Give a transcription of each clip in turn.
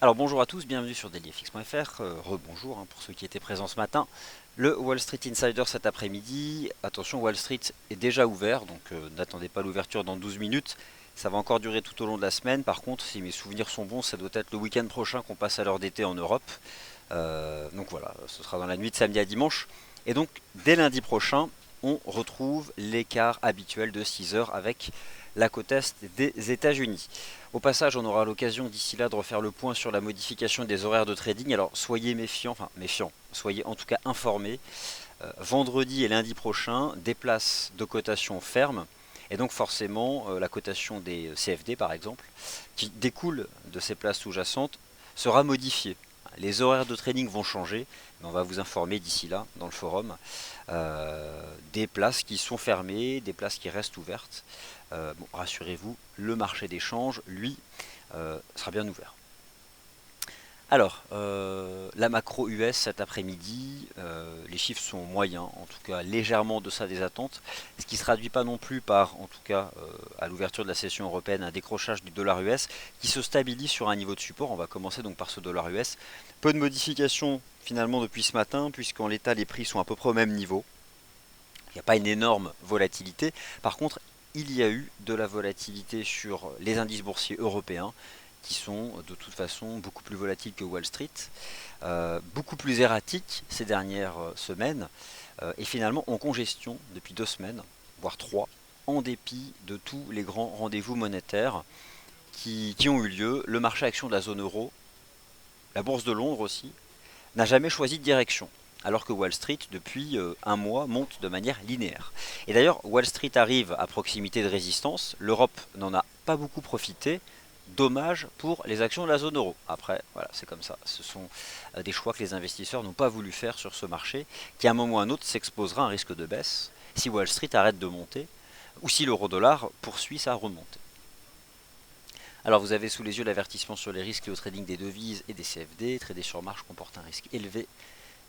Alors bonjour à tous, bienvenue sur dailyfx.fr, rebonjour pour ceux qui étaient présents ce matin. Le Wall Street Insider cet après-midi, attention Wall Street est déjà ouvert, donc n'attendez pas l'ouverture dans 12 minutes, ça va encore durer tout au long de la semaine. Par contre, si mes souvenirs sont bons, ça doit être le week-end prochain qu'on passe à l'heure d'été en Europe. Donc voilà, ce sera dans la nuit de samedi à dimanche. Et donc dès lundi prochain, on retrouve l'écart habituel de 6 heures avec la côte est des États-Unis. Au passage, on aura l'occasion d'ici là de refaire le point sur la modification des horaires de trading. Alors soyez méfiants, enfin méfiants, soyez en tout cas informés. Vendredi et lundi prochain, des places de cotation ferment. Et donc forcément, la cotation des CFD par exemple, qui découle de ces places sous-jacentes, sera modifiée. Les horaires de trading vont changer, mais on va vous informer d'ici là, dans le forum, des places qui sont fermées, des places qui restent ouvertes. Bon, rassurez-vous, le marché des changes, lui, sera bien ouvert. Alors, la macro US cet après-midi, les chiffres sont moyens, en tout cas légèrement en deçà des attentes, ce qui ne se traduit pas non plus par, en tout cas à l'ouverture de la session européenne, un décrochage du dollar US qui se stabilise sur un niveau de support. On va commencer donc par ce dollar US. Peu de modifications finalement depuis ce matin, puisqu'en l'état les prix sont à peu près au même niveau. Il n'y a pas une énorme volatilité. Par contre, il y a eu de la volatilité sur les indices boursiers européens qui sont de toute façon beaucoup plus volatiles que Wall Street, beaucoup plus erratiques ces dernières semaines, et finalement en congestion depuis 2 semaines, voire 3, en dépit de tous les grands rendez-vous monétaires qui ont eu lieu. Le marché action de la zone euro, la bourse de Londres aussi, n'a jamais choisi de direction, alors que Wall Street, depuis un mois, monte de manière linéaire. Et d'ailleurs, Wall Street arrive à proximité de résistance, l'Europe n'en a pas beaucoup profité, dommage pour les actions de la zone euro. Après, voilà, c'est comme ça, ce sont des choix que les investisseurs n'ont pas voulu faire sur ce marché, qui à un moment ou à un autre s'exposera à un risque de baisse, si Wall Street arrête de monter, ou si l'euro-dollar poursuit sa remontée. Alors vous avez sous les yeux l'avertissement sur les risques liés au trading des devises et des CFD. Trader sur marge comporte un risque élevé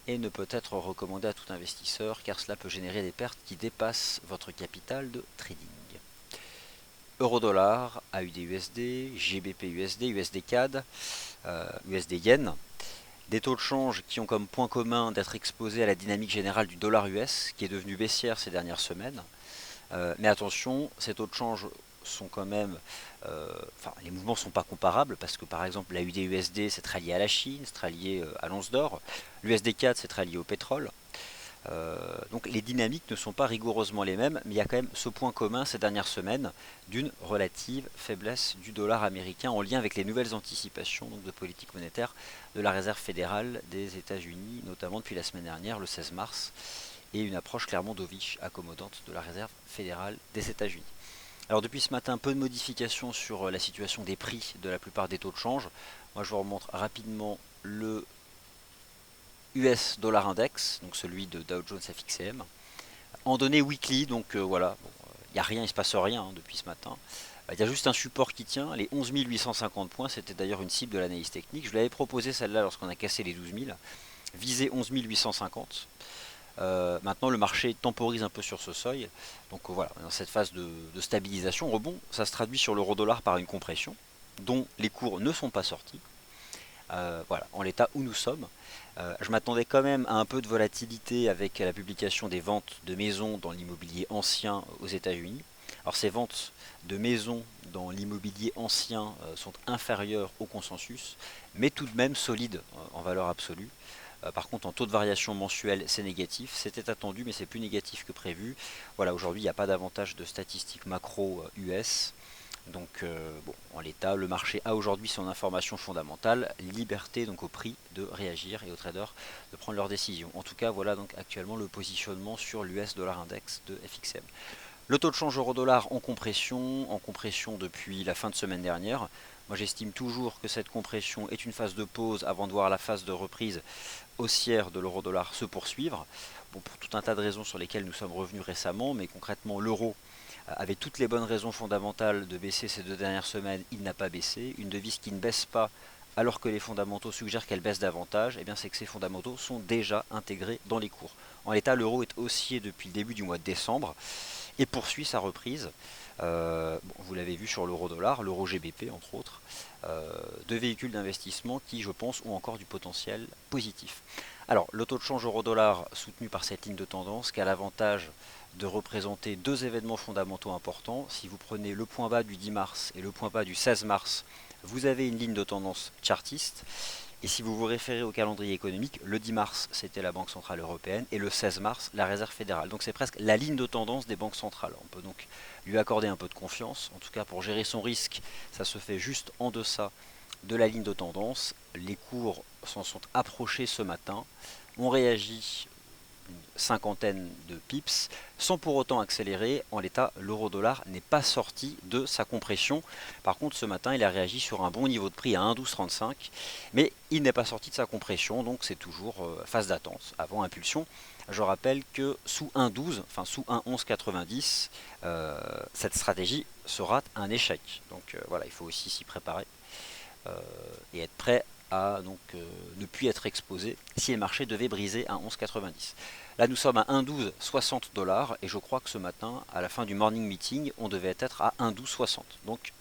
et ne peut être recommandé à tout investisseur car cela peut générer des pertes qui dépassent votre capital de trading. Euro-dollar, AUD-USD, GBP-USD, USD-CAD, USD-Yen. Des taux de change qui ont comme point commun d'être exposés à la dynamique générale du dollar US qui est devenue baissière ces dernières semaines. Mais attention, ces taux de change sont quand même, les mouvements ne sont pas comparables parce que par exemple la UD-USD c'est très lié à la Chine, c'est très lié à l'once d'or, l'USD-CAD c'est très lié au pétrole. Donc les dynamiques ne sont pas rigoureusement les mêmes, mais il y a quand même ce point commun ces dernières semaines d'une relative faiblesse du dollar américain en lien avec les nouvelles anticipations donc, de politique monétaire de la Réserve fédérale des États-Unis, notamment depuis la semaine dernière, le 16 mars, et une approche clairement dovish, accommodante de la Réserve fédérale des États-Unis. Alors depuis ce matin, peu de modifications sur la situation des prix de la plupart des taux de change. Moi je vous remontre rapidement le US Dollar Index, donc celui de Dow Jones FXCM, en données weekly, donc voilà, il n'y a rien, il ne se passe rien depuis ce matin. Il y a juste un support qui tient, les 11 850 points, c'était d'ailleurs une cible de l'analyse technique. Je l'avais proposé celle-là lorsqu'on a cassé les 12 000, viser 11 850. Maintenant, le marché temporise un peu sur ce seuil. Donc voilà, dans cette phase de stabilisation, rebond, ça se traduit sur l'euro-dollar par une compression, dont les cours ne sont pas sortis. Voilà, en l'état où nous sommes. Je m'attendais quand même à un peu de volatilité avec la publication des ventes de maisons dans l'immobilier ancien aux États-Unis. Alors ces ventes de maisons dans l'immobilier ancien sont inférieures au consensus, mais tout de même solides en valeur absolue. Par contre, en taux de variation mensuel, c'est négatif. C'était attendu, mais c'est plus négatif que prévu. Voilà, aujourd'hui, il n'y a pas davantage de statistiques macro US. Donc, bon, en l'état, le marché a aujourd'hui son information fondamentale, liberté donc au prix de réagir et aux traders de prendre leurs décisions. En tout cas, voilà donc actuellement le positionnement sur l'US Dollar Index de FXM. Le taux de change euro-dollar en compression depuis la fin de semaine dernière. Moi j'estime toujours que cette compression est une phase de pause avant de voir la phase de reprise haussière de l'euro-dollar se poursuivre. Bon, pour tout un tas de raisons sur lesquelles nous sommes revenus récemment, mais concrètement l'euro avait toutes les bonnes raisons fondamentales de baisser ces 2 dernières semaines, il n'a pas baissé. Une devise qui ne baisse pas alors que les fondamentaux suggèrent qu'elle baisse davantage, eh bien c'est que ces fondamentaux sont déjà intégrés dans les cours. En l'état, l'euro est haussier depuis le début du mois de décembre et poursuit sa reprise. Bon, vous l'avez vu sur l'euro-dollar, l'euro GBP entre autres, deux véhicules d'investissement qui, je pense, ont encore du potentiel positif. Alors, le taux de change euro-dollar soutenu par cette ligne de tendance qui a l'avantage de représenter deux événements fondamentaux importants. Si vous prenez le point bas du 10 mars et le point bas du 16 mars, vous avez une ligne de tendance chartiste. Et si vous vous référez au calendrier économique, le 10 mars, c'était la Banque Centrale Européenne et le 16 mars, la Réserve Fédérale. Donc c'est presque la ligne de tendance des banques centrales. On peut donc lui accorder un peu de confiance. En tout cas, pour gérer son risque, ça se fait juste en deçà de la ligne de tendance. Les cours s'en sont approchés ce matin. On réagit une cinquantaine de pips sans pour autant accélérer. En l'état, l'euro-dollar n'est pas sorti de sa compression. Par contre, ce matin, il a réagi sur un bon niveau de prix à 1,1235, mais il n'est pas sorti de sa compression, donc c'est toujours phase d'attente avant impulsion. Je rappelle que sous 1,12, enfin sous 1,1190, cette stratégie sera un échec. Donc voilà, il faut aussi s'y préparer et être prêt à ne plus être exposé si le marché devait briser à 11,90. Là nous sommes à 1,1260 $ et je crois que ce matin, à la fin du morning meeting, on devait être à 1,1260, donc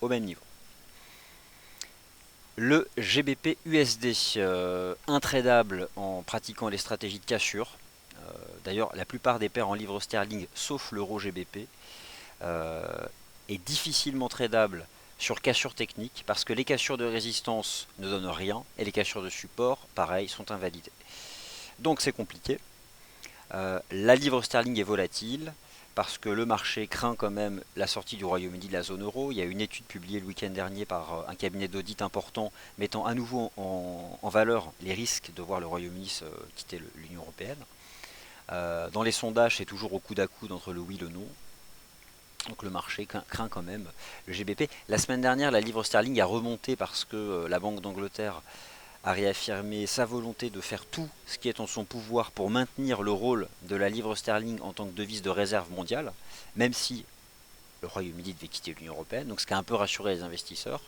au même niveau. Le GBP USD, intradable en pratiquant les stratégies de cassure. D'ailleurs, la plupart des paires en livres sterling, sauf l'euro GBP, est difficilement tradable sur cassure technique parce que les cassures de résistance ne donnent rien et les cassures de support, pareil, sont invalidées. Donc c'est compliqué. La livre sterling est volatile parce que le marché craint quand même la sortie du Royaume-Uni de la zone euro. Il y a une étude publiée le week-end dernier par un cabinet d'audit important mettant à nouveau en valeur les risques de voir le Royaume-Uni quitter l'Union européenne. Dans les sondages, c'est toujours au coude à coude entre le oui et le non. Donc le marché craint quand même le GBP. La semaine dernière, la livre sterling a remonté parce que la Banque d'Angleterre a réaffirmé sa volonté de faire tout ce qui est en son pouvoir pour maintenir le rôle de la livre sterling en tant que devise de réserve mondiale, même si le Royaume-Uni devait quitter l'Union européenne, donc ce qui a un peu rassuré les investisseurs.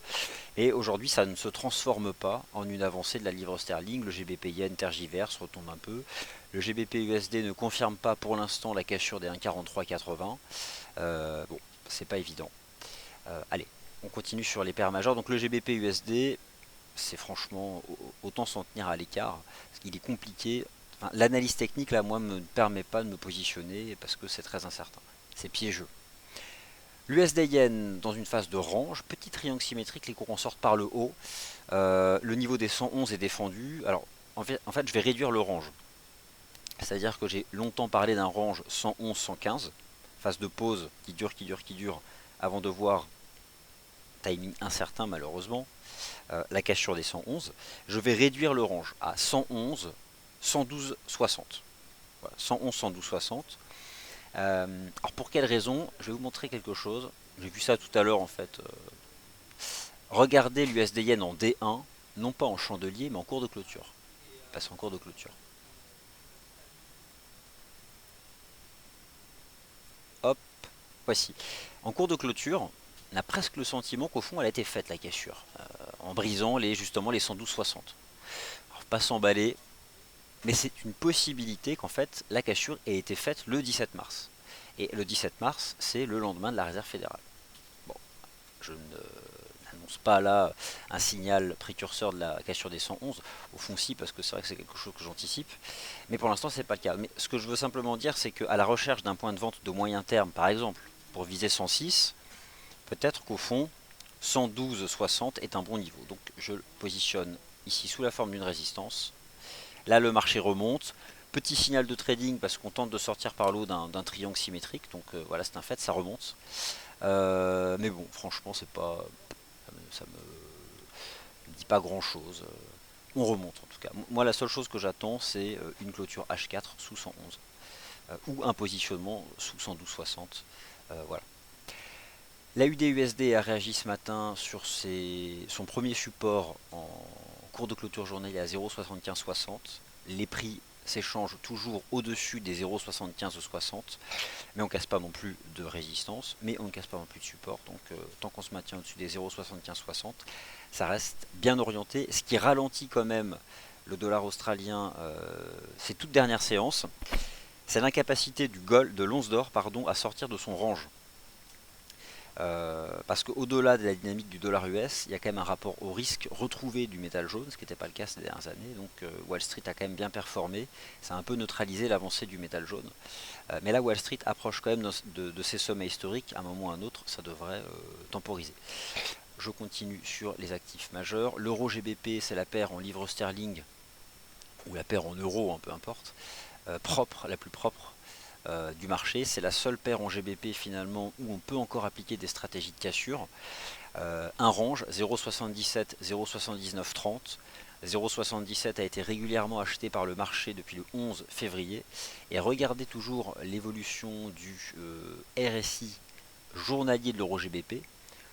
Et aujourd'hui, ça ne se transforme pas en une avancée de la livre sterling. Le GBP yen tergiverse, retombe un peu. Le GBP USD ne confirme pas pour l'instant la cassure des 1,4380. Bon, c'est pas évident. Allez, on continue sur les paires majeures. Donc le GBP USD, c'est franchement autant s'en tenir à l'écart. Il est compliqué. Enfin, l'analyse technique, là, moi, me permet pas de me positionner parce que c'est très incertain. C'est piégeux. L'USD Yen dans une phase de range, petit triangle symétrique, les courants sortent par le haut. Le niveau des 111 est défendu. Alors, en fait, je vais réduire le range. C'est-à-dire que j'ai longtemps parlé d'un range 111-115, phase de pause qui dure, avant de voir, timing incertain malheureusement, la cassure des 111. Je vais réduire le range à 111, 112, 60. Voilà, 111, 112, 60. Alors pour quelle raison? Je vais vous montrer quelque chose. J'ai vu ça tout à l'heure en fait. Regardez l'USD Yen en D1, non pas en chandelier, mais en cours de clôture. Passe en cours de clôture. Hop, voici. En cours de clôture, on a presque le sentiment qu'au fond elle a été faite la cassure, en brisant justement les 112,60. Alors pas s'emballer, mais c'est une possibilité qu'en fait la cassure ait été faite le 17 mars. Et le 17 mars, c'est le lendemain de la Réserve fédérale. Bon, je n'annonce pas là un signal précurseur de la cassure des 111. Au fond, si, parce que c'est vrai que c'est quelque chose que j'anticipe. Mais pour l'instant, c'est pas le cas. Mais ce que je veux simplement dire, c'est qu'à la recherche d'un point de vente de moyen terme, par exemple, pour viser 106, peut-être qu'au fond, 112,60 est un bon niveau. Donc je le positionne ici sous la forme d'une résistance. Là, le marché remonte. Petit signal de trading parce qu'on tente de sortir par l'eau d'un triangle symétrique. Donc voilà, c'est un fait, ça remonte. Mais bon, franchement, c'est pas, ça me dit pas grand-chose. On remonte en tout cas. Moi, la seule chose que j'attends, c'est une clôture H4 sous 111 ou un positionnement sous 112,60. Voilà. La UD-USD a réagi ce matin sur son premier support en cours de clôture journalier à 0,7560. Les prix s'échangent toujours au-dessus des 0,7560, mais on ne casse pas non plus de résistance, mais on ne casse pas non plus de support. Donc tant qu'on se maintient au-dessus des 0,7560, ça reste bien orienté. Ce qui ralentit quand même le dollar australien ces toutes dernières séances, c'est l'incapacité de l'once d'or à sortir de son range. Parce qu'au-delà de la dynamique du dollar US, il y a quand même un rapport au risque retrouvé du métal jaune, ce qui n'était pas le cas ces dernières années. Donc Wall Street a quand même bien performé. Ça a un peu neutralisé l'avancée du métal jaune. Mais là, Wall Street approche quand même de ses sommets historiques. À un moment ou à un autre, ça devrait temporiser. Je continue sur les actifs majeurs. L'euro GBP, c'est la paire en livres sterling, ou la paire en euros, hein, peu importe, propre, la plus propre du marché. C'est la seule paire en GBP finalement où on peut encore appliquer des stratégies de cassure. Un range 0,77, 0,79, 30. 0,77 a été régulièrement acheté par le marché depuis le 11 février. Et regardez toujours l'évolution du RSI journalier de l'euro GBP,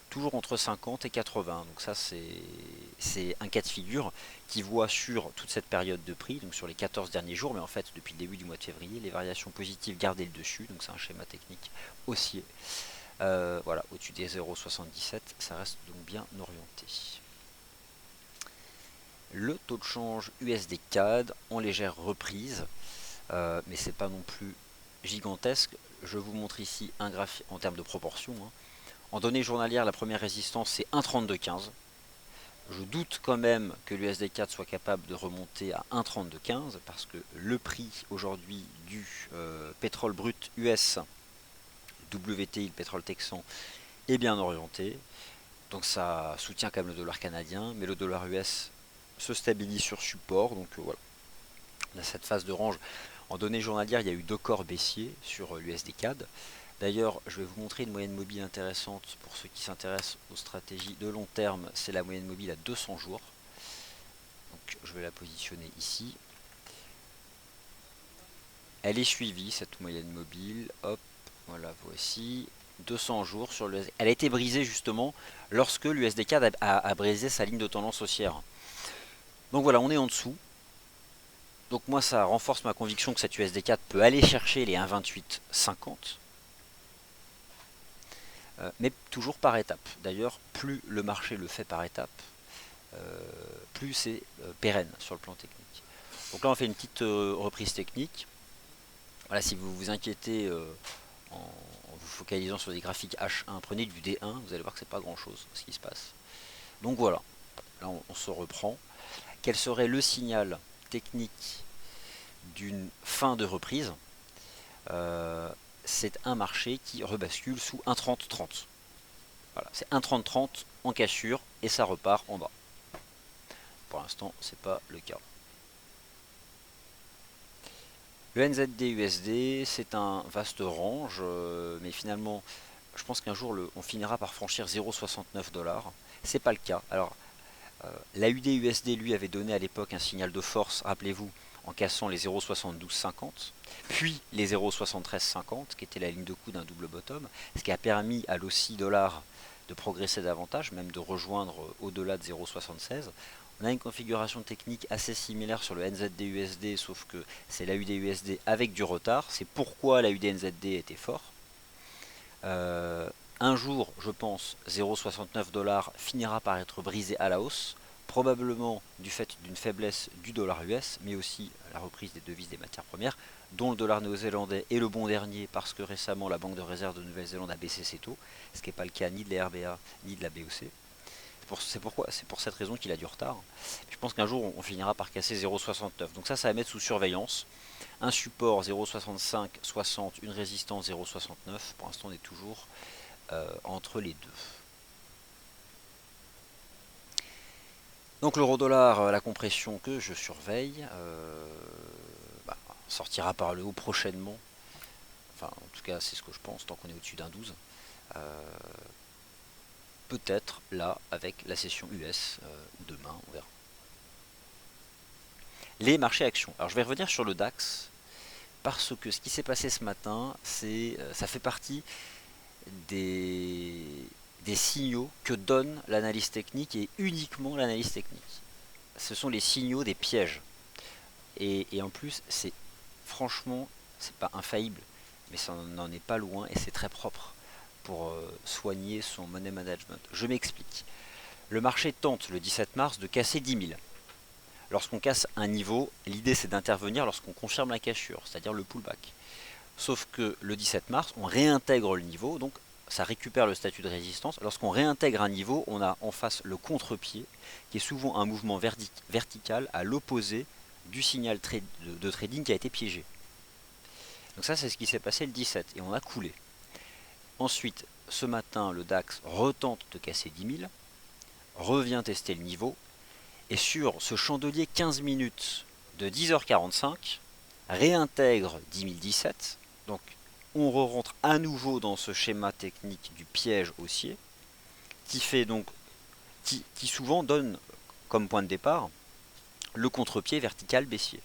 toujours entre 50 et 80. Donc ça c'est un cas de figure qui voit sur toute cette période de prix, donc sur les 14 derniers jours, mais en fait depuis le début du mois de février, les variations positives gardaient le dessus, donc c'est un schéma technique haussier. Voilà, au-dessus des 0,77, ça reste donc bien orienté. Le taux de change USD CAD en légère reprise, mais c'est pas non plus gigantesque. Je vous montre ici un graphique en termes de proportion. En données journalières, la première résistance c'est 1,3215. Je doute quand même que l'USD 4 soit capable de remonter à 1,3215 parce que le prix aujourd'hui du pétrole brut US, WTI, le pétrole texan, est bien orienté. Donc ça soutient quand même le dollar canadien, mais le dollar US se stabilise sur support. Donc voilà, on a cette phase de range. En données journalières, il y a eu 2 corps baissiers sur l'USD CAD. D'ailleurs, je vais vous montrer une moyenne mobile intéressante pour ceux qui s'intéressent aux stratégies de long terme. C'est la moyenne mobile à 200 jours. Donc, je vais la positionner ici. Elle est suivie, cette moyenne mobile. Hop, voilà, voici. 200 jours sur le. Elle a été brisée justement lorsque l'USD-CAD a brisé sa ligne de tendance haussière. Donc voilà, on est en dessous. Donc moi, ça renforce ma conviction que cette USD-CAD peut aller chercher les 1,2850. Mais toujours par étapes. D'ailleurs, plus le marché le fait par étapes, plus c'est pérenne sur le plan technique. Donc là, on fait une petite reprise technique. Voilà, si vous vous inquiétez en vous focalisant sur des graphiques H1, prenez du D1, vous allez voir que c'est pas grand chose ce qui se passe. Donc voilà, là on se reprend. Quel serait le signal technique d'une fin de reprise? C'est un marché qui rebascule sous 1,30-30. Voilà, c'est 1,30-30 en cassure et ça repart en bas. Pour l'instant, c'est pas le cas. Le NZD-USD, c'est un vaste range, mais finalement, je pense qu'un jour, on finira par franchir 0,69 $. C'est pas le cas. Alors, la UD-USD, lui, avait donné à l'époque un signal de force, rappelez-vous, en cassant les 0,7250, puis les 0,7350, qui était la ligne de coup d'un double bottom, ce qui a permis à l'AUSSI dollar de progresser davantage, même de rejoindre au-delà de 0,76. On a une configuration technique assez similaire sur le NZD-USD, sauf que c'est la UD-USD avec du retard. C'est pourquoi la UD-NZD était fort. Un jour, je pense, 0,69 $ finira par être brisé à la hausse, probablement du fait d'une faiblesse du dollar US, mais aussi la reprise des devises des matières premières, dont le dollar néo-zélandais est le bon dernier parce que récemment la Banque de réserve de Nouvelle-Zélande a baissé ses taux, ce qui n'est pas le cas ni de la RBA ni de la BOC. C'est pour cette raison qu'il a du retard. Je pense qu'un jour on finira par casser 0,69. Donc ça va mettre sous surveillance. Un support 0,65, 60, une résistance 0,69. Pour l'instant on est toujours entre les deux. Donc l'euro-dollar, la compression que je surveille, sortira par le haut prochainement. Enfin, en tout cas, c'est ce que je pense, tant qu'on est au-dessus d'un 12. Peut-être là, avec la session US, demain, on verra. Les marchés actions. Alors je vais revenir sur le DAX, parce que ce qui s'est passé ce matin, ça fait partie des signaux que donne l'analyse technique et uniquement l'analyse technique. Ce sont les signaux des pièges. Et en plus, franchement, c'est pas infaillible, mais ça n'en est pas loin et c'est très propre pour soigner son money management. Je m'explique. Le marché tente le 17 mars de casser 10 000. Lorsqu'on casse un niveau, l'idée c'est d'intervenir lorsqu'on confirme la cassure, c'est-à-dire le pullback. Sauf que le 17 mars, on réintègre le niveau, donc ça récupère le statut de résistance. Lorsqu'on réintègre un niveau, on a en face le contre-pied, qui est souvent un mouvement vertical à l'opposé du signal de trading qui a été piégé. Donc ça, c'est ce qui s'est passé le 17, et on a coulé. Ensuite, ce matin, le DAX retente de casser 10 000, revient tester le niveau, et sur ce chandelier 15 minutes de 10h45, réintègre 10 017, donc on rentre à nouveau dans ce schéma technique du piège haussier, qui souvent donne comme point de départ le contre-pied vertical baissier.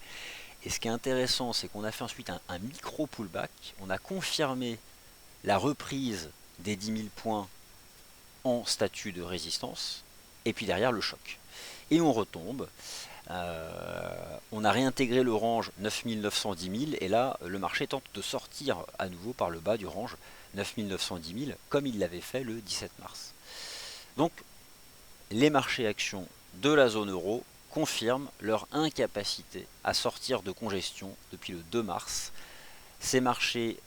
Et ce qui est intéressant, c'est qu'on a fait ensuite un micro pullback, on a confirmé la reprise des 10 000 points en statut de résistance, et puis derrière le choc. Et on retombe, on a réintégré le range 9 910 000, et là le marché tente de sortir à nouveau par le bas du range 9 910 000, comme il l'avait fait le 17 mars. Donc les marchés actions de la zone euro confirment leur incapacité à sortir de congestion depuis le 2 mars. Ces marchés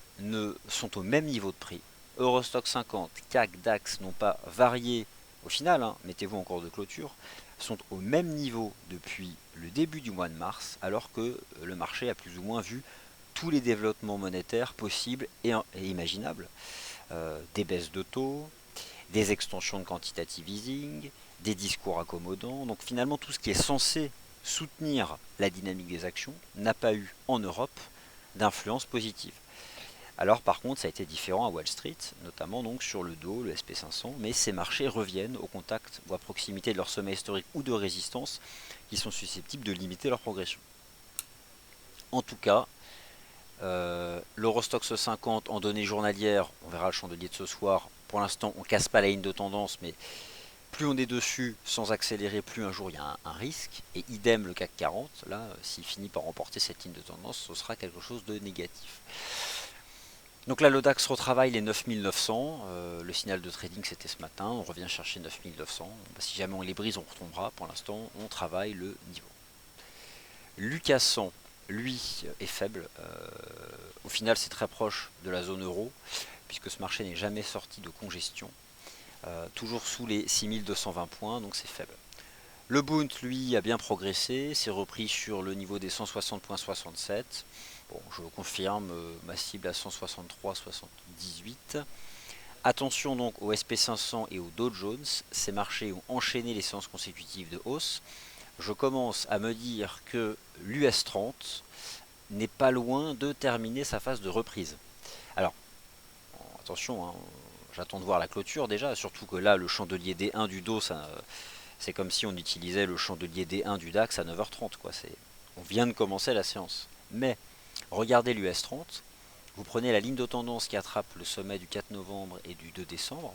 sont au même niveau de prix. Eurostock 50, CAC, DAX n'ont pas varié au final, mettez-vous en cours de clôture, sont au même niveau depuis le début du mois de mars, alors que le marché a plus ou moins vu tous les développements monétaires possibles et imaginables. Des baisses de taux, des extensions de quantitative easing, des discours accommodants. Donc finalement, tout ce qui est censé soutenir la dynamique des actions n'a pas eu en Europe d'influence positive. Alors par contre, ça a été différent à Wall Street, notamment donc sur le Dow, le SP500, mais ces marchés reviennent au contact ou à proximité de leur sommet historique ou de résistance qui sont susceptibles de limiter leur progression. En tout cas, l'Eurostoxx 50 en données journalières, on verra le chandelier de ce soir, pour l'instant on ne casse pas la ligne de tendance, mais plus on est dessus sans accélérer, plus un jour il y a un risque, et idem le CAC 40, là s'il finit par remporter cette ligne de tendance, ce sera quelque chose de négatif. Donc là le DAX retravaille les 9900, le signal de trading c'était ce matin, on revient chercher 9900, si jamais on les brise on retombera, pour l'instant on travaille le niveau. Lucas 100, lui, est faible, au final c'est très proche de la zone euro, puisque ce marché n'est jamais sorti de congestion, toujours sous les 6220 points, donc c'est faible. Le Bund, lui, a bien progressé, s'est repris sur le niveau des 160.67. Bon, je confirme, ma cible à 163,78. Attention donc au SP500 et au Dow Jones, ces marchés ont enchaîné les séances consécutives de hausse. Je commence à me dire que l'US 30 n'est pas loin de terminer sa phase de reprise. Alors, attention, j'attends de voir la clôture déjà, surtout que là, le chandelier D1 du Dow, c'est comme si on utilisait le chandelier D1 du DAX à 9h30. On vient de commencer la séance. Mais regardez l'US 30, vous prenez la ligne de tendance qui attrape le sommet du 4 novembre et du 2 décembre,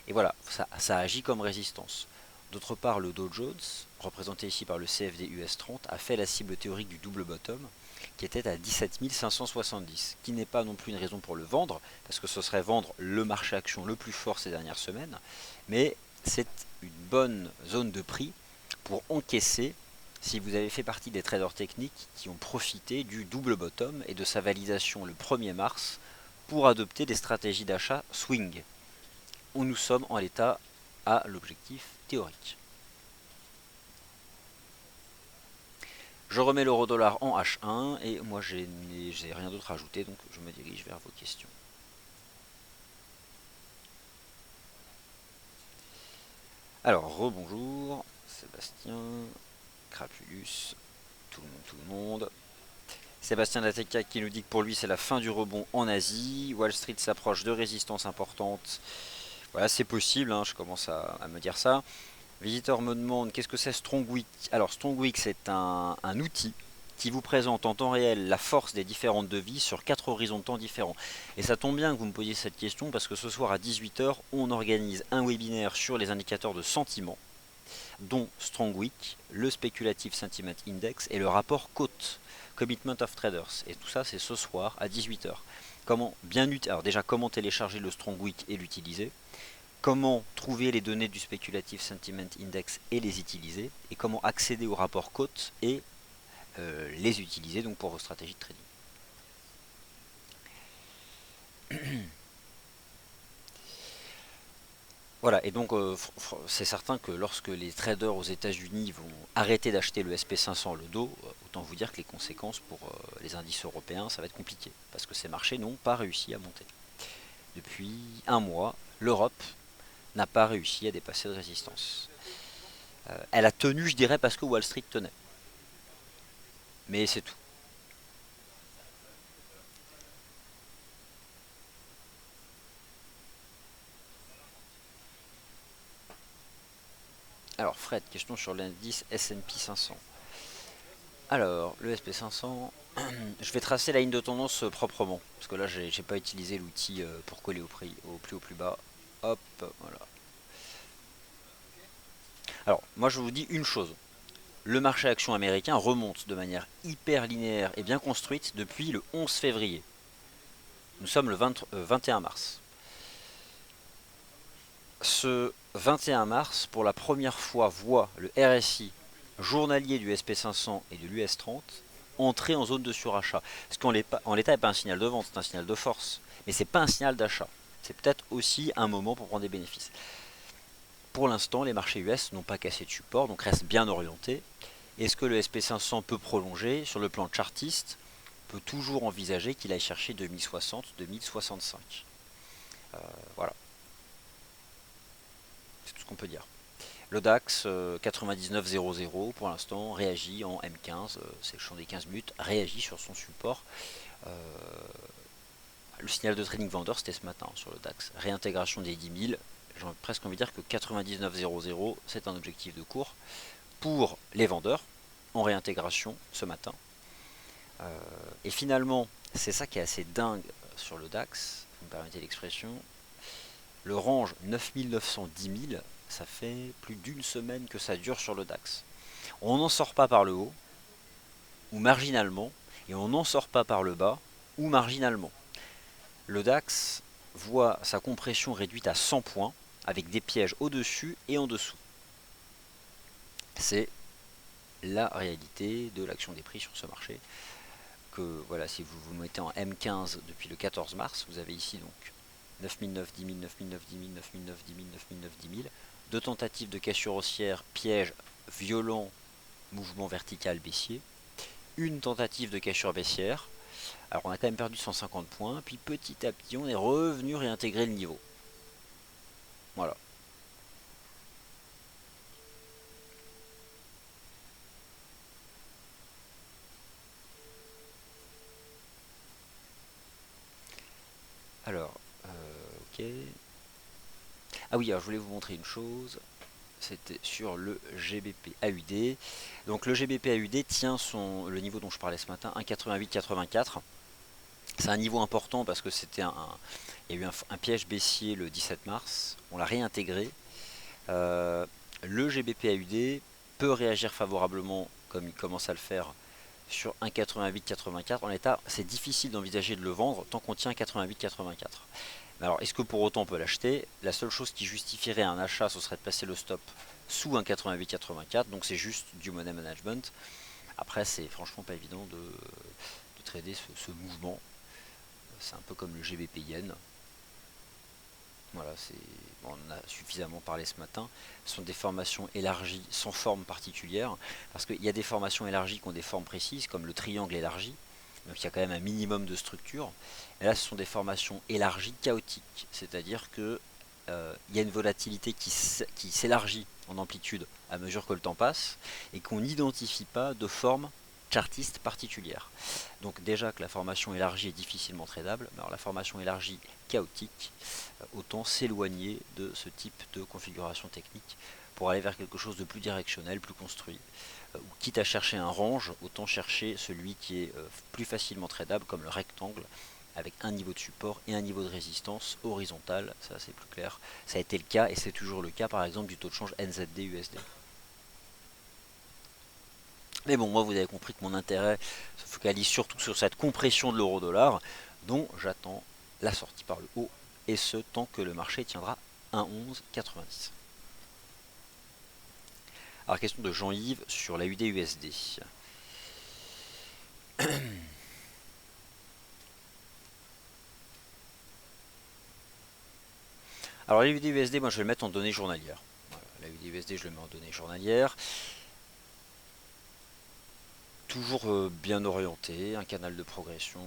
et voilà, ça agit comme résistance. D'autre part, le Dow Jones, représenté ici par le CFD US 30, a fait la cible théorique du double bottom, qui était à 17 570, qui n'est pas non plus une raison pour le vendre, parce que ce serait vendre le marché action le plus fort ces dernières semaines, mais c'est une bonne zone de prix pour encaisser si vous avez fait partie des traders techniques qui ont profité du double bottom et de sa validation le 1er mars pour adopter des stratégies d'achat swing. Nous sommes en l'état à l'objectif théorique. Je remets l'euro-dollar en H1 et moi j'ai rien d'autre à ajouter, donc je me dirige vers vos questions. Alors, rebonjour, Sébastien, Crapulus, tout le monde. Sébastien Dateca qui nous dit que pour lui c'est la fin du rebond en Asie. Wall Street s'approche de résistances importantes. Voilà, c'est possible, je commence à me dire ça. Visiteur me demande qu'est-ce que c'est Strongwick. Alors Strongwick c'est un outil qui vous présente en temps réel la force des différentes devises sur 4 horizons de temps différents. Et ça tombe bien que vous me posiez cette question parce que ce soir à 18h, on organise un webinaire sur les indicateurs de sentiment, dont Strongwick, le Speculative Sentiment Index et le rapport COTE, Commitment of Traders. Et tout ça, c'est ce soir à 18h. Alors déjà, comment télécharger le Strongwick et l'utiliser, comment trouver les données du Speculative Sentiment Index et les utiliser, et comment accéder au rapport COTE et les utiliser donc pour vos stratégies de trading. Voilà, et donc c'est certain que lorsque les traders aux États-Unis vont arrêter d'acheter le SP500 le dos, autant vous dire que les conséquences pour les indices européens, ça va être compliqué, parce que ces marchés n'ont pas réussi à monter. Depuis un mois, l'Europe n'a pas réussi à dépasser de résistance. Elle a tenu, je dirais, parce que Wall Street tenait. Mais c'est tout. Alors Fred, question sur l'indice S&P 500. Alors, le SP500, je vais tracer la ligne de tendance proprement, parce que là j'ai pas utilisé l'outil pour coller au prix, au plus haut plus bas. Hop, voilà. Alors, moi je vous dis une chose, le marché action américain remonte de manière hyper linéaire et bien construite depuis le 11 février. Nous sommes le 21 mars. Ce 21 mars, pour la première fois, voit le RSI journalier du SP500 et de l'US30 entrer en zone de surachat. Ce qui en l'état n'est pas un signal de vente, c'est un signal de force. Mais c'est pas un signal d'achat. C'est peut-être aussi un moment pour prendre des bénéfices. Pour l'instant, les marchés US n'ont pas cassé de support, donc restent bien orientés. Est-ce que le SP500 peut prolonger? Sur le plan chartiste, on peut toujours envisager qu'il aille chercher 2060, 2065. Voilà, c'est tout ce qu'on peut dire. Le DAX 99.00 pour l'instant réagit en M15, c'est le champ des 15 minutes, réagit sur son support. Euh, le signal de trading vendeur c'était ce matin sur le DAX. Réintégration des 10 000, j'ai presque envie de dire que 99.00 c'est un objectif de cours pour les vendeurs en réintégration ce matin. Et finalement, c'est ça qui est assez dingue sur le DAX, vous me permettez l'expression, le range 9910 000, ça fait plus d'une semaine que ça dure sur le DAX. On n'en sort pas par le haut, ou marginalement, et on n'en sort pas par le bas, ou marginalement. Le DAX voit sa compression réduite à 100 points, avec des pièges au-dessus et en dessous. C'est la réalité de l'action des prix sur ce marché. Que voilà, si vous vous mettez en M15 depuis le 14 mars, vous avez ici donc 9009, 10 000, 9009, 10 000, 9009, 10 000, 9009, 10 000. Deux tentatives de cassure haussière, piège violent, mouvement vertical baissier. Une tentative de cassure baissière. Alors on a quand même perdu 150 points, puis petit à petit on est revenu réintégrer le niveau. Voilà. Alors, ok. Ah oui, alors je voulais vous montrer une chose. C'était sur le GBP AUD. Donc le GBP AUD tient le niveau dont je parlais ce matin, 1,8884. C'est un niveau important parce que il y a eu un piège baissier le 17 mars. On l'a réintégré. Le GBP AUD peut réagir favorablement comme il commence à le faire sur 1,8884. En l'état, c'est difficile d'envisager de le vendre tant qu'on tient 1,8884. Alors, est-ce que pour autant on peut l'acheter? La seule chose qui justifierait un achat, ce serait de placer le stop sous un 88,84. Donc c'est juste du money management. Après, c'est franchement pas évident de trader ce mouvement. C'est un peu comme le GBP Yen. Voilà, bon, on en a suffisamment parlé ce matin. Ce sont des formations élargies sans forme particulière. Parce qu'il y a des formations élargies qui ont des formes précises, comme le triangle élargi. Donc il y a quand même un minimum de structure. Et là, ce sont des formations élargies chaotiques. C'est-à-dire que il y a une volatilité qui s'élargit en amplitude à mesure que le temps passe et qu'on n'identifie pas de forme chartiste particulière. Donc déjà que la formation élargie est difficilement tradable, mais alors la formation élargie chaotique, autant s'éloigner de ce type de configuration technique pour aller vers quelque chose de plus directionnel, plus construit. Ou quitte à chercher un range, autant chercher celui qui est plus facilement tradable comme le rectangle avec un niveau de support et un niveau de résistance horizontal, ça c'est plus clair. Ça a été le cas et c'est toujours le cas par exemple du taux de change NZD USD. Mais bon, moi vous avez compris que mon intérêt se focalise surtout sur cette compression de l'euro-dollar dont j'attends la sortie par le haut et ce tant que le marché tiendra 1,1190. Alors question de Jean-Yves sur la UD-USD. Alors la USD, moi je vais le mettre en données journalières. Voilà, la USD, je le mets en données journalières. Toujours bien orienté, un canal de progression.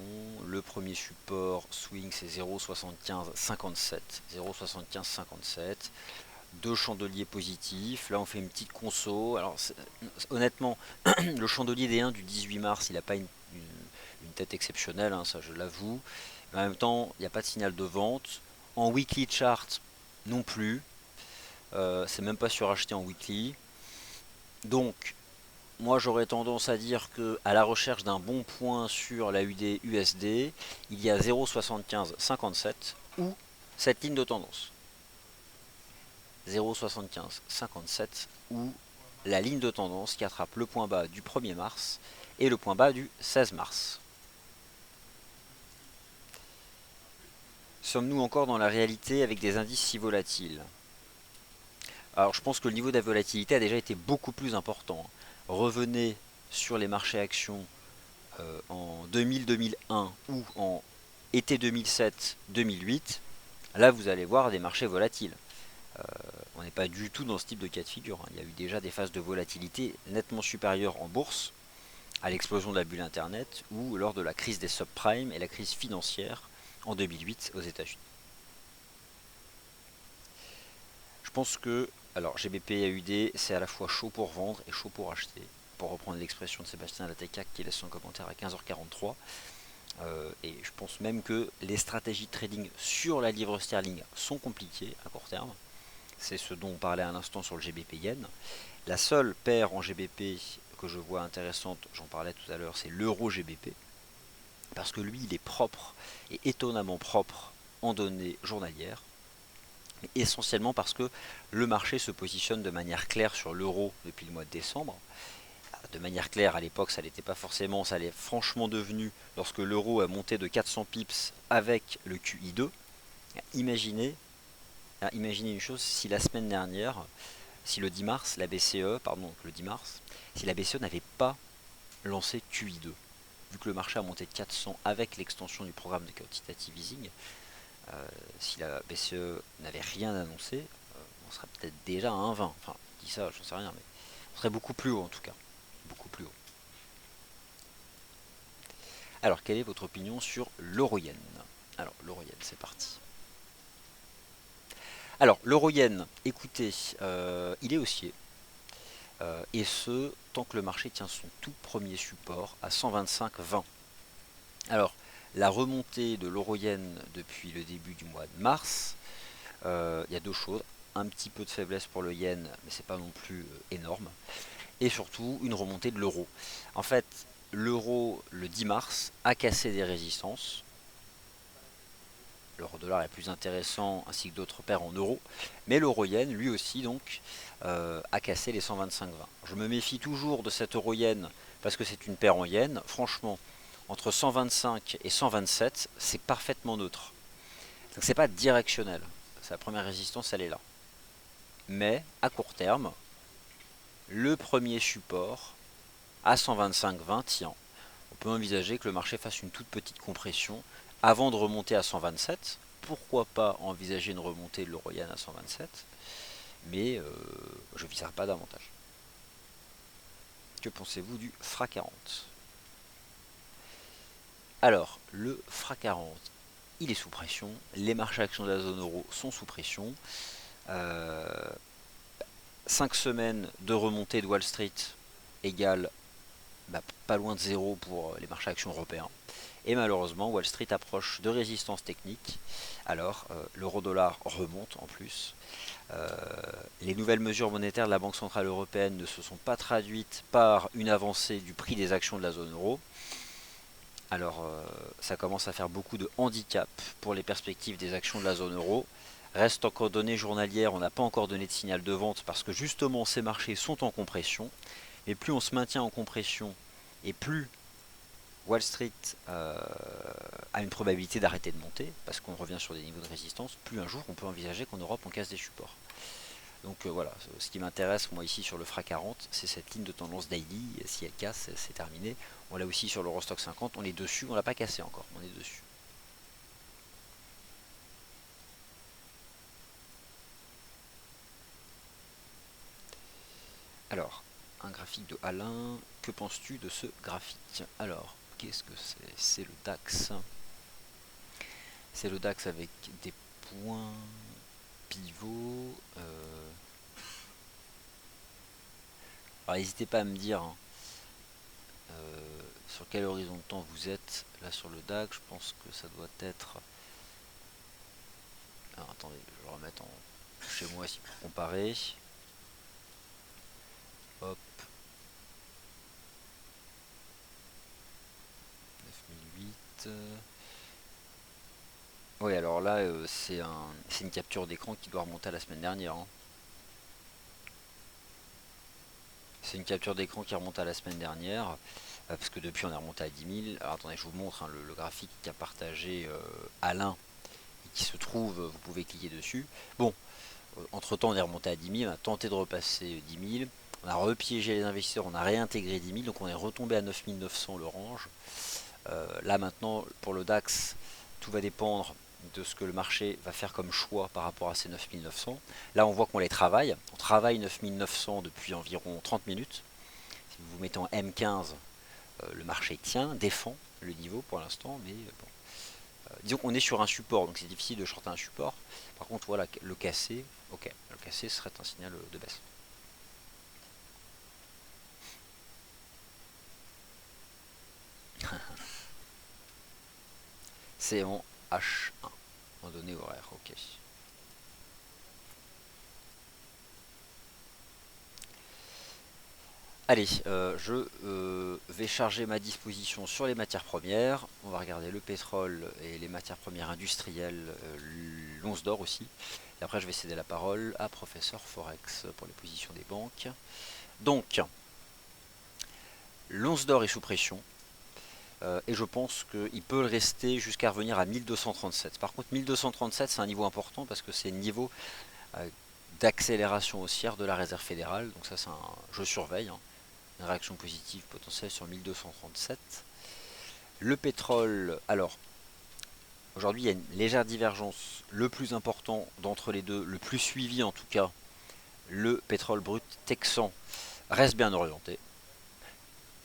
Le premier support swing c'est 0,7557. 0,7557. Deux chandeliers positifs. Là on fait une petite conso. Alors honnêtement, le chandelier des 1 du 18 mars, il n'a pas une tête exceptionnelle, hein, ça je l'avoue. Mais en même temps, il n'y a pas de signal de vente. En weekly chart non plus. C'est même pas suracheté en weekly. Donc moi j'aurais tendance à dire que à la recherche d'un bon point sur la UD-USD, il y a 0,7557 ou cette ligne de tendance. 0,7557 ou la ligne de tendance qui attrape le point bas du 1er mars et le point bas du 16 mars. Sommes-nous encore dans la réalité avec des indices si volatiles? Alors je pense que le niveau de la volatilité a déjà été beaucoup plus important. Revenez sur les marchés actions en 2000-2001 ou en été 2007-2008, là vous allez voir des marchés volatiles. On n'est pas du tout dans ce type de cas de figure. Il y a eu déjà des phases de volatilité nettement supérieures en bourse, à l'explosion de la bulle Internet ou lors de la crise des subprimes et la crise financière en 2008 aux États-Unis. Je pense que, alors GBP et AUD, c'est à la fois chaud pour vendre et chaud pour acheter, pour reprendre l'expression de Sébastien Latécac qui laisse son commentaire à 15h43. Et je pense même que les stratégies de trading sur la livre sterling sont compliquées à court terme. C'est ce dont on parlait à l'instant sur le GBP Yen. La seule paire en GBP que je vois intéressante, j'en parlais tout à l'heure, c'est l'euro GBP. Parce que lui, il est propre et étonnamment propre en données journalières. Mais essentiellement parce que le marché se positionne de manière claire sur l'euro depuis le mois de décembre. De manière claire, à l'époque, ça n'était pas forcément, ça l'est franchement devenu lorsque l'euro a monté de 400 pips avec le QI2. Imaginez, imaginez une chose, si la semaine dernière, si le 10 mars, la BCE, pardon, le 10 mars, si la BCE n'avait pas lancé QI2, vu que le marché a monté de 400 avec l'extension du programme de quantitative easing, si la BCE n'avait rien annoncé, on serait peut-être déjà à 1,20. Enfin, je dis ça, j'en sais rien, mais on serait beaucoup plus haut en tout cas. Beaucoup plus haut. Alors, quelle est votre opinion sur l'euro-yen? Alors, l'euro-yen, c'est parti. Alors, l'euro-yen, écoutez, il est haussier. Et ce, tant que le marché tient son tout premier support à 125,20. Alors, la remontée de l'euro-yen depuis le début du mois de mars, il y a deux choses. Un petit peu de faiblesse pour le yen, mais c'est pas non plus énorme. Et surtout, une remontée de l'euro. En fait, l'euro, le 10 mars, a cassé des résistances. L'euro-dollar est plus intéressant, ainsi que d'autres paires en euros. Mais l'euro-yen, lui aussi, donc, a cassé les 125,20. Je me méfie toujours de cet euro-yen, parce que c'est une paire en yen. Franchement, entre 125 et 127, c'est parfaitement neutre. Donc c'est pas directionnel. Sa première résistance, elle est là. Mais, à court terme, le premier support à 125,20 tient. On peut envisager que le marché fasse une toute petite compression avant de remonter à 127. Pourquoi pas envisager une remontée de l'euro-yen à 127, mais je ne viserai pas davantage. Que pensez-vous du FRA 40? Alors, le FRA 40, il est sous pression. Les marchés actions de la zone euro sont sous pression. 5 semaines de remontée de Wall Street égale pas loin de zéro pour les marchés actions européens. Et malheureusement, Wall Street approche de résistance technique. Alors, l'euro-dollar remonte en plus. Les nouvelles mesures monétaires de la Banque Centrale Européenne ne se sont pas traduites par une avancée du prix des actions de la zone euro. Alors, ça commence à faire beaucoup de handicap pour les perspectives des actions de la zone euro. Reste encore données journalières, on n'a pas encore donné de signal de vente parce que justement ces marchés sont en compression. Et plus on se maintient en compression et plus Wall Street a une probabilité d'arrêter de monter parce qu'on revient sur des niveaux de résistance, plus un jour on peut envisager qu'en Europe on casse des supports. Donc voilà, ce qui m'intéresse moi ici sur le FRA 40, c'est cette ligne de tendance daily. Si elle casse, c'est terminé. On l'a aussi sur l'Eurostock 50, on est dessus, on l'a pas cassé encore, on est dessus. Alors, un graphique de Alain. Que penses-tu de ce graphique? Alors, qu'est-ce que c'est? C'est le DAX. C'est le DAX avec des points pivots. Alors, n'hésitez pas à me dire hein, sur quel horizon de temps vous êtes. Là, sur le DAX, je pense que ça doit être... Alors, attendez, je vais le remettre chez moi ici pour comparer. Hop. 9008. Oui, alors là, c'est une capture d'écran qui doit remonter à la semaine dernière. Hein. C'est une capture d'écran qui remonte à la semaine dernière, parce que depuis on est remonté à 10 000. Alors attendez, je vous montre hein, le graphique qu'a partagé Alain, et qui se trouve, vous pouvez cliquer dessus. Bon, entre temps on est remonté à 10 000, on a tenté de repasser 10 000, on a repiégé les investisseurs, on a réintégré 10 000, donc on est retombé à 9 900 le range. Là maintenant, pour le DAX, tout va dépendre de ce que le marché va faire comme choix par rapport à ces 9 900. Là, on voit qu'on les travaille. On travaille 9 900 depuis environ 30 minutes. Si vous vous mettez en M15, le marché tient, défend le niveau pour l'instant, mais bon. Disons qu'on est sur un support, donc c'est difficile de shorter un support. Par contre, voilà, le casser, ok, le casser serait un signal de baisse. C'est en H1, en données horaires, ok. Allez, je vais charger ma disposition sur les matières premières. On va regarder le pétrole et les matières premières industrielles, l'once d'or aussi. Et après, je vais céder la parole à professeur Forex pour les positions des banques. Donc, l'once d'or est sous pression. Et je pense qu'il peut le rester jusqu'à revenir à 1237. Par contre, 1237, c'est un niveau important parce que c'est un niveau d'accélération haussière de la réserve fédérale. Donc ça, je surveille. Hein. Une réaction positive potentielle sur 1237. Le pétrole, alors, aujourd'hui il y a une légère divergence. Le plus important d'entre les deux, le plus suivi en tout cas, le pétrole brut texan reste bien orienté.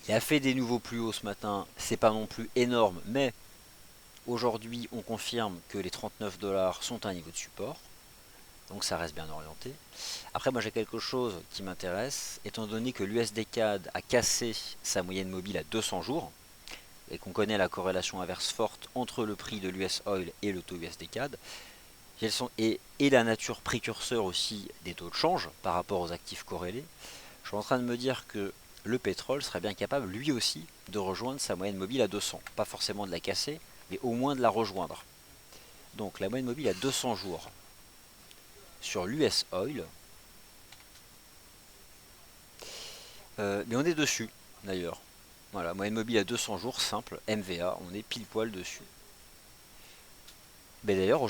Il a fait des nouveaux plus hauts ce matin, c'est pas non plus énorme, mais aujourd'hui on confirme que les 39 $ sont un niveau de support. Donc ça reste bien orienté. Après moi j'ai quelque chose qui m'intéresse, étant donné que l'USD CAD a cassé sa moyenne mobile à 200 jours, et qu'on connaît la corrélation inverse forte entre le prix de l'US Oil et le taux USD CAD, et la nature précurseur aussi des taux de change par rapport aux actifs corrélés, je suis en train de me dire que le pétrole serait bien capable lui aussi de rejoindre sa moyenne mobile à 200. Pas forcément de la casser, mais au moins de la rejoindre. Donc la moyenne mobile à 200 jours sur l'US Oil, mais on est dessus d'ailleurs. Voilà, moyenne mobile à 200 jours, simple, MVA, on est pile poil dessus. Mais d'ailleurs,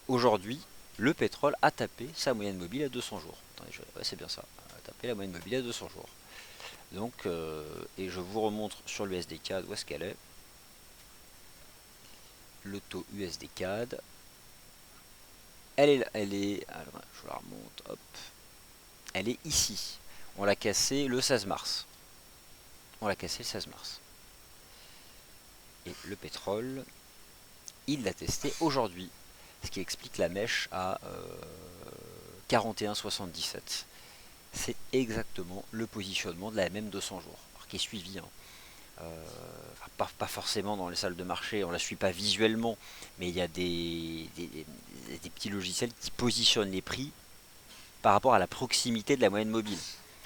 aujourd'hui, le pétrole a tapé sa moyenne mobile à 200 jours. Attendez, ouais, c'est bien ça, a tapé la moyenne mobile à 200 jours. Donc, et je vous remontre sur l'USD CAD où est-ce qu'elle est. Le taux USD CAD. Elle est, alors, je la remonte, hop. Elle est ici. On l'a cassé le 16 mars. On l'a cassé le 16 mars. Et le pétrole, il l'a testé aujourd'hui. Ce qui explique la mèche à 41,77. C'est exactement le positionnement de la MM 200 jours, alors, qui est suivi. Hein. Pas forcément dans les salles de marché, on ne la suit pas visuellement, mais il y a des petits logiciels qui positionnent les prix par rapport à la proximité de la moyenne mobile.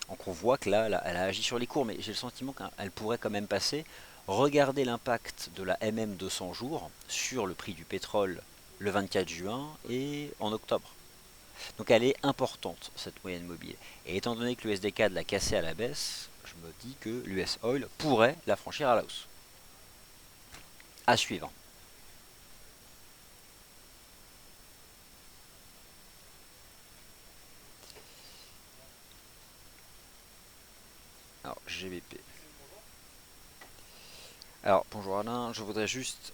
Donc on voit que là, elle a agi sur les cours, mais j'ai le sentiment qu'elle pourrait quand même passer. Regardez l'impact de la MM 200 jours sur le prix du pétrole le 24 juin et en octobre. Donc elle est importante, cette moyenne mobile. Et étant donné que l'USD-CAD l'a cassé à la baisse, je me dis que l'US Oil pourrait la franchir à la hausse. À suivre. Alors, GBP. Alors, bonjour Alain, je voudrais juste,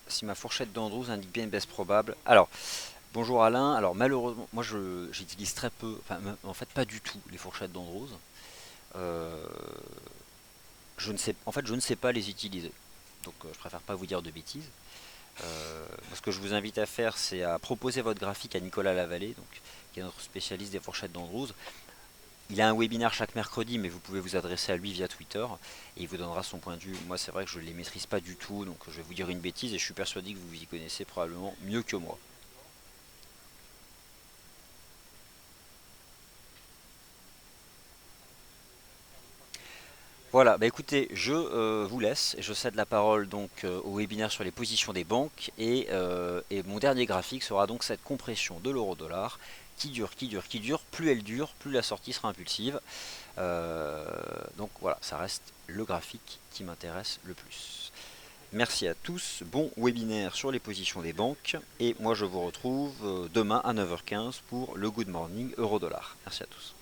si ma fourchette d'Andrews indique bien une baisse probable. Alors, Bonjour Alain, alors malheureusement, moi j'utilise très peu, enfin en fait pas du tout les fourchettes d'Andrews. Euh, je ne sais pas les utiliser, donc je préfère pas vous dire de bêtises. Ce que je vous invite à faire, c'est à proposer votre graphique à Nicolas Lavallée, donc, qui est notre spécialiste des fourchettes d'Andrews. Il a un webinaire chaque mercredi, mais vous pouvez vous adresser à lui via Twitter et il vous donnera son point de vue. Moi, c'est vrai que je ne les maîtrise pas du tout, donc je vais vous dire une bêtise et je suis persuadé que vous vous y connaissez probablement mieux que moi. Voilà, bah écoutez, je vous laisse et je cède la parole donc au webinaire sur les positions des banques et mon dernier graphique sera donc cette compression de l'euro-dollar qui dure, qui dure, qui dure. Plus elle dure, plus la sortie sera impulsive. Euh, donc voilà, ça reste le graphique qui m'intéresse le plus. Merci à tous, bon webinaire sur les positions des banques et moi je vous retrouve demain à 9h15 pour le Good Morning Euro-Dollar. Merci à tous.